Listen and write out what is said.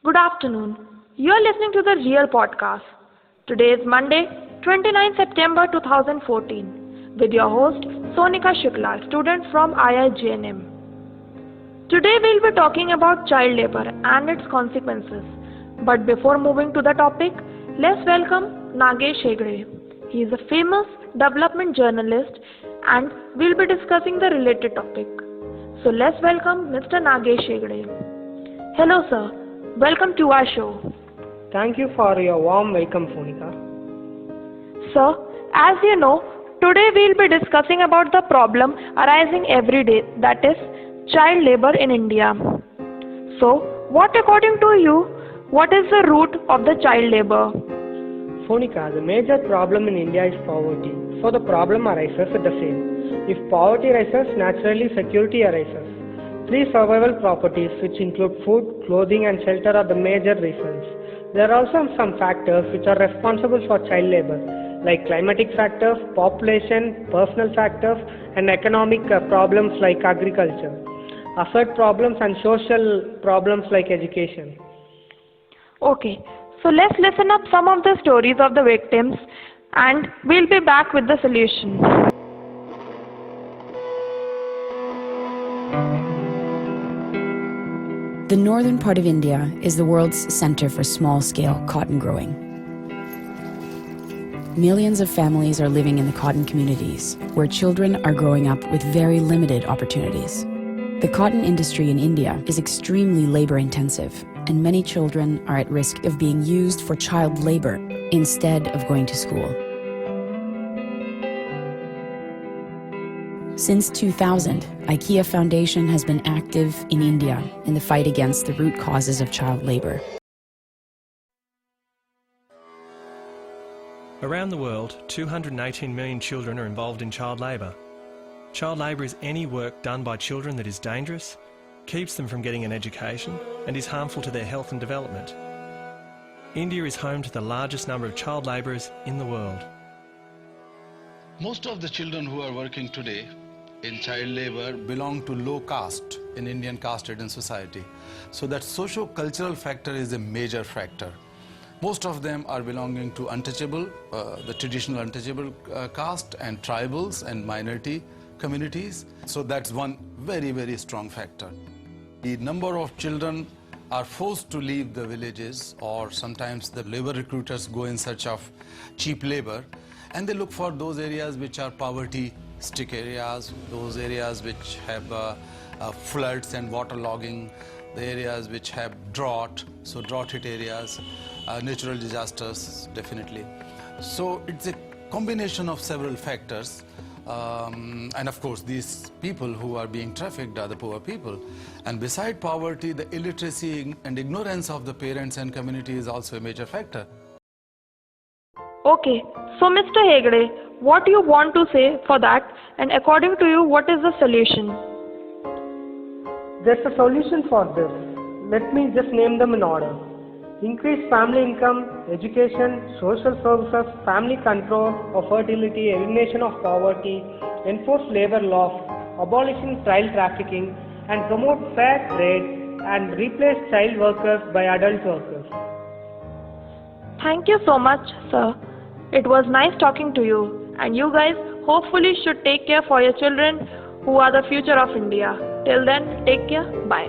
Good afternoon. You are listening to the Real Podcast. Today is Monday, 29 September 2014, with your host Sonika Shukla, student from IIJNM. Today we'll be talking about child labor and its consequences. But before moving to the topic, let's welcome Nagesh Hegde. He is a famous development journalist and we'll be discussing the related topic. So let's welcome Mr. Nagesh Hegde. Hello sir, welcome to our show. Thank you for your warm welcome, Sonika. Sir, as you know, today we'll be discussing about the problem arising every day, that is child labor in India. So, what according to you, what is the root of the child labor? Sonika, the major problem in India is poverty. So the problem arises at the same. If poverty rises, naturally security arises. Three survival properties which include food, clothing and shelter are the major reasons. There are also some factors which are responsible for child labor like climatic factors, population, personal factors and economic problems like agriculture, affect problems and social problems like education. Okay, so let's listen up some of the stories of the victims and we'll be back with the solution. The northern part of India is the world's center for small-scale cotton growing. Millions of families are living in the cotton communities, where children are growing up with very limited opportunities. The cotton industry in India is extremely labor-intensive, and many children are at risk of being used for child labor instead of going to school. Since 2000, IKEA Foundation has been active in India in the fight against the root causes of child labor. Around the world, 218 million children are involved in child labour. Child labour is any work done by children that is dangerous, keeps them from getting an education, and is harmful to their health and development. India is home to the largest number of child labourers in the world. Most of the children who are working today in child labor belong to low caste in Indian caste-ridden society. So that socio-cultural factor is a major factor. Most of them are belonging to untouchable, the traditional untouchable caste and tribals and minority communities. So that's one very, very strong factor. The number of children are forced to leave the villages, or sometimes the labor recruiters go in search of cheap labor, and they look for those areas which are poverty-strict areas, those areas which have floods and waterlogging, the areas which have drought, so drought-hit areas, natural disasters, definitely. So it's a combination of several factors. And of course, these people who are being trafficked are the poor people. And beside poverty, the illiteracy and ignorance of the parents and community is also a major factor. Okay, so Mr. Hegde, what do you want to say for that, and according to you, what is the solution? There's a solution for this. Let me just name them in order. Increase family income, education, social services, family control of fertility, elimination of poverty, enforce labor laws, abolishing child trafficking, and promote fair trade and replace child workers by adult workers. Thank you so much, sir. It was nice talking to you, and you guys hopefully should take care for your children who are the future of India. Till then, take care. Bye.